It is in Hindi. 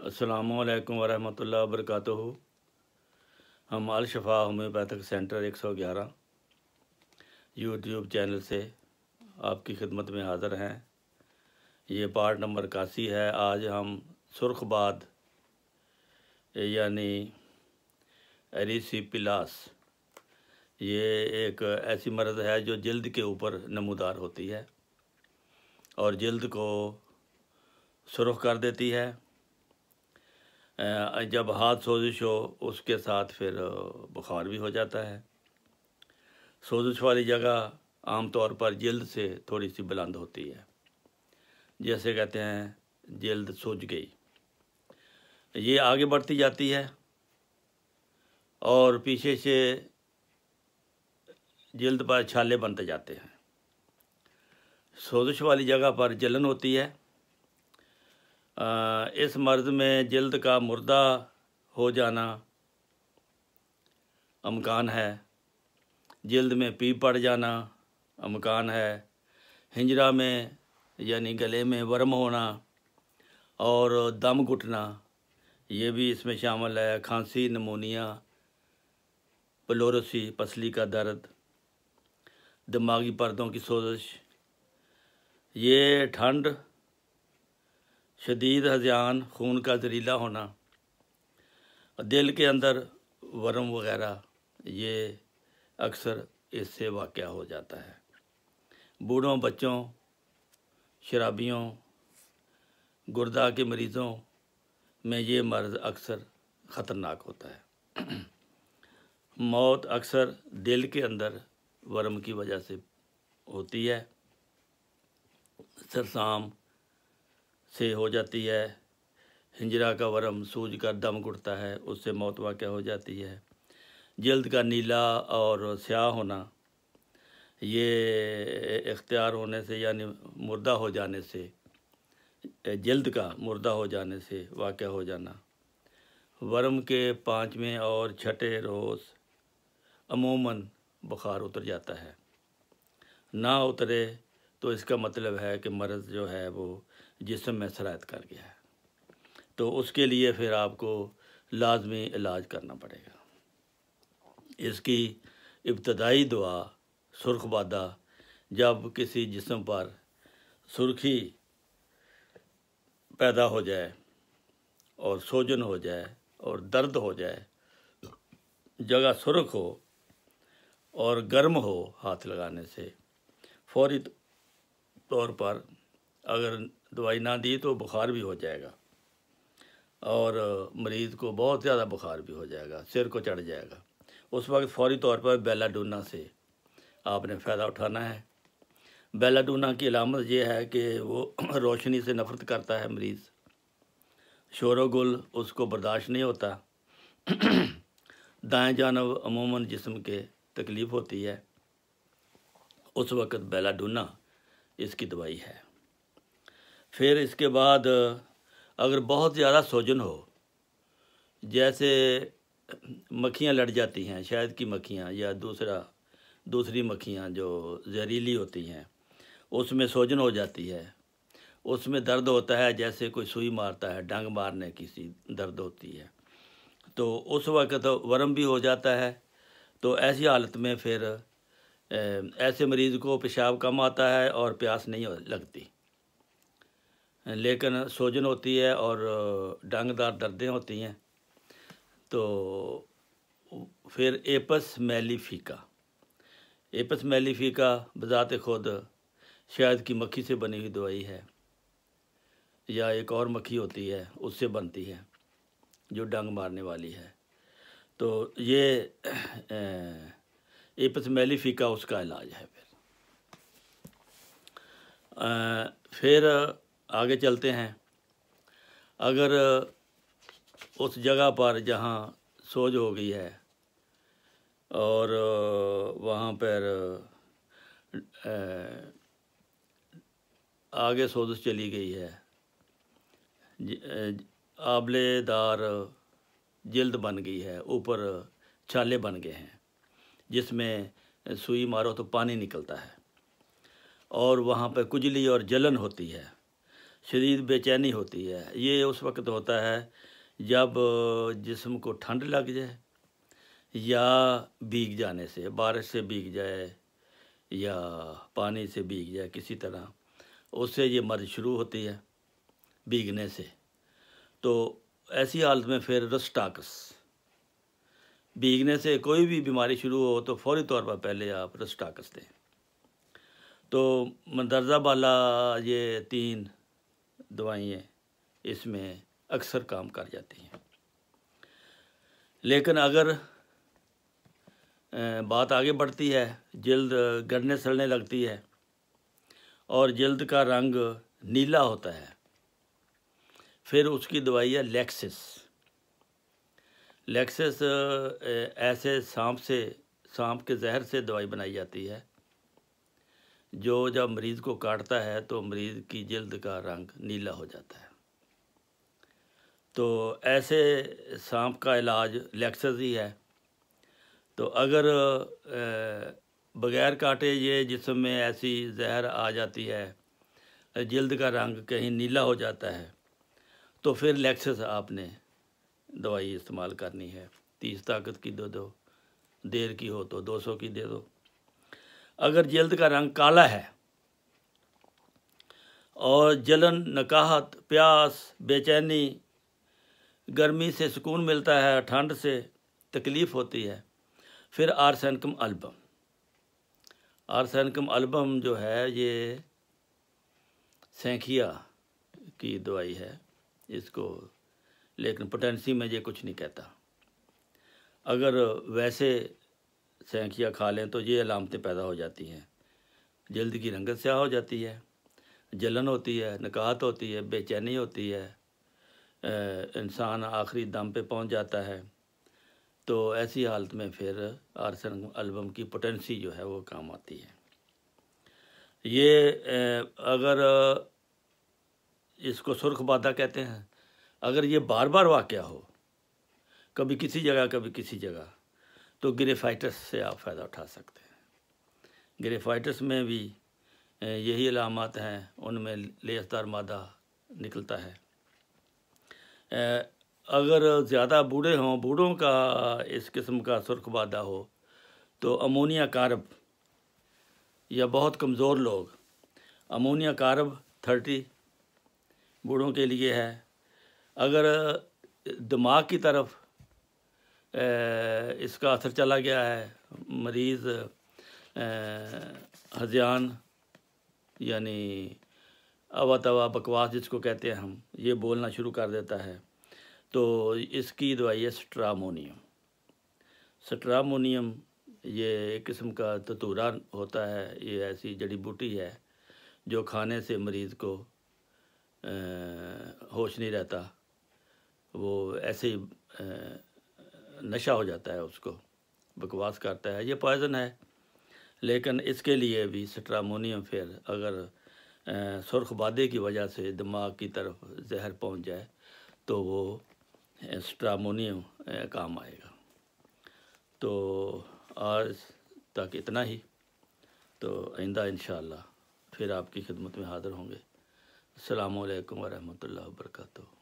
अस्सलामुअलैकुम वरहमतुल्लाहि वबरकातुहू। हम अल शफा होम्योपैथिक सेंटर 111 यूट्यूब चैनल से आपकी खिदमत में हाज़िर हैं। ये पार्ट नंबर 81 है। आज हम सुर्खबाद यानी एरिसीपिलास, ये एक ऐसी मर्ज़ है जो जल्द के ऊपर नमूदार होती है और जल्द को सुर्ख कर देती है। जब हाथ सोजिश हो उसके साथ फिर बुखार भी हो जाता है। सोजिश वाली जगह आमतौर पर जल्द से थोड़ी सी बुलंद होती है, जैसे कहते हैं जल्द सूज गई। ये आगे बढ़ती जाती है और पीछे से जल्द पर छाले बनते जाते हैं। सोजिश वाली जगह पर जलन होती है। इस मर्ज़ में जल्द का मुर्दा हो जाना अमकान है, जल्द में पीप पड़ जाना अमकान है, हिंजरा में यानी गले में वर्म होना और दम घुटना ये भी इसमें शामिल है। खांसी, नमूनिया, प्लोरोसी, पसली का दर्द, दिमागी पर्दों की सोजिश, ये ठंड, शदीद हज़ान, खून का जरीला होना, दिल के अंदर वर्म वग़ैरह, ये अक्सर इससे वाक़या हो जाता है। बूढ़ों, बच्चों, शराबियों, गुर्दा के मरीज़ों में ये मर्ज़ अक्सर ख़तरनाक होता है। मौत अक्सर दिल के अंदर वर्म की वजह से होती है, सरसाम से हो जाती है। हिंजरा का वर्म सूज कर दम घुटता है, उससे मौत वाक़या हो जाती है। जल्द का नीला और स्याह होना, ये इख्तियार होने से यानी मुर्दा हो जाने से, जल्द का मुर्दा हो जाने से वाक़या हो जाना। वर्म के 5वें और 6ठे रोज़ अमूमन बुखार उतर जाता है। ना उतरे तो इसका मतलब है कि मर्ज़ जो है वो जिस्म में सरायत कर गया है, तो उसके लिए फिर आपको लाजमी इलाज करना पड़ेगा। इसकी इब्तदाई दुआ सुर्खबादा, जब किसी जिस्म पर सुर्खी पैदा हो जाए और सोजन हो जाए और दर्द हो जाए, जगह सुर्ख हो और गर्म हो हाथ लगाने से, फौरी तौर पर अगर दवाई ना दी तो बुखार भी हो जाएगा और मरीज़ को बहुत ज़्यादा बुखार भी हो जाएगा, सिर को चढ़ जाएगा। उस वक्त फौरी तौर पर बेलाडोना से आपने फ़ायदा उठाना है। बेलाडोना की अलामत ये है कि वो रोशनी से नफ़रत करता है मरीज़, शोर-गुल उसको बर्दाश्त नहीं होता। दाएं जानब अमूमन जिस्म के तकलीफ़ होती है, उस वक़्त बेलाडोना इसकी दवाई है। फिर इसके बाद अगर बहुत ज़्यादा सोजन हो, जैसे मक्खियाँ लड़ जाती हैं, शहद की मक्खियाँ या दूसरी मक्खियाँ जो जहरीली होती हैं, उसमें सोजन हो जाती है, उसमें दर्द होता है, जैसे कोई सुई मारता है, डंग मारने की सी दर्द होती है, तो उस वक़्त वर्म भी हो जाता है। तो ऐसी हालत में फिर ऐसे मरीज़ को पेशाब कम आता है और प्यास नहीं लगती, लेकिन सोजन होती है और डंगदार दर्दें होती हैं। तो फिर एपस मेलिफिका बज़ात खुद शहद की मक्खी से बनी हुई दवाई है, या एक और मक्खी होती है उससे बनती है जो डंग मारने वाली है। तो ये एपस मेलिफिका उसका इलाज है। फिर आगे चलते हैं। अगर उस जगह पर जहाँ सोज हो गई है और वहाँ पर आगे सोजिश चली गई है, आबलेदार जल्द बन गई है, ऊपर छाले बन गए हैं जिसमें सुई मारो तो पानी निकलता है और वहाँ पर खुजली और जलन होती है, शदीद बेचैनी होती है। ये उस वक्त होता है जब जिस्म को ठंड लग जाए या भीग जाने से, बारिश से भीग जाए या पानी से भीग जाए, किसी तरह उससे ये मर्ज शुरू होती है भीगने से। तो ऐसी हालत में फिर रस्टाकस, भीगने से कोई भी बीमारी शुरू हो तो फौरी तौर पर पहले आप रस्टाकस दें। तो मंदरजा बाला ये 3 दवाइयाँ इसमें अक्सर काम कर जाती हैं। लेकिन अगर बात आगे बढ़ती है, जल्द गलने सड़ने लगती है और जल्द का रंग नीला होता है, फिर उसकी दवाई है लेक्सिस। लेक्सिस ऐसे सांप के जहर से दवाई बनाई जाती है जो जब मरीज़ को काटता है तो मरीज़ की जल्द का रंग नीला हो जाता है। तो ऐसे सांप का इलाज लेक्सिस ही है। तो अगर बग़ैर काटे ये जिस्म में ऐसी जहर आ जाती है, जल्द का रंग कहीं नीला हो जाता है, तो फिर लेक्सिस आपने दवाई इस्तेमाल करनी है। 30 ताकत की दे दो, देर की हो तो 200 की दे दो। अगर जल्द का रंग काला है और जलन, नकाहत, प्यास, बेचैनी, गर्मी से सुकून मिलता है, ठंड से तकलीफ़ होती है, फिर आर्सेनिकम अल्बम। आर्सेनिकम अल्बम जो है ये सैंखिया की दवाई है इसको, लेकिन पोटेंसी में ये कुछ नहीं कहता। अगर वैसे सैंखिया खा लें तो ये अलामतें पैदा हो जाती हैं। जल्द की रंगत स्याह हो जाती है, जलन होती है, नकाहत होती है, बेचैनी होती है, इंसान आखिरी दम पे पहुंच जाता है। तो ऐसी हालत में फिर आर्सेनिकम अल्बम की पोटेंसी जो है वो काम आती है। ये अगर इसको सुर्ख बादा कहते हैं, अगर ये बार बार वाक़या हो, कभी किसी जगह कभी किसी जगह, तो ग्रेफाइटिस से आप फ़ायदा उठा सकते हैं। ग्रेफाइटिस में भी यही अलामत हैं, उनमें लेसदार मादा निकलता है। अगर ज़्यादा बूढ़े हों, बूढ़ों का इस किस्म का सुर्ख बादा हो, तो अमोनिया कार्ब, या बहुत कमज़ोर लोग, अमोनिया कार्ब 30 बूढ़ों के लिए है। अगर दिमाग की तरफ इसका असर चला गया है, मरीज़ हज़यान यानी अवा तवा बकवास जिसको कहते हैं हम, ये बोलना शुरू कर देता है, तो इसकी दवाई है स्ट्रामोनियम। स्ट्रामोनियम ये एक किस्म का धतूरा होता है। ये ऐसी जड़ी बूटी है जो खाने से मरीज़ को होश नहीं रहता, वो ऐसे ही नशा हो जाता है, उसको बकवास करता है। ये पॉइज़न है, लेकिन इसके लिए भी स्ट्रामोनियम, फिर अगर सुर्ख बादे की वजह से दिमाग की तरफ जहर पहुंच जाए तो वो स्ट्रामोनियम काम आएगा। तो आज तक इतना ही। तो आइंदा इंशाअल्लाह फिर आपकी खिदमत में हाज़िर होंगे। अस्सलामु अलैकुम वरहमतुल्लाहि वबरकातुहू।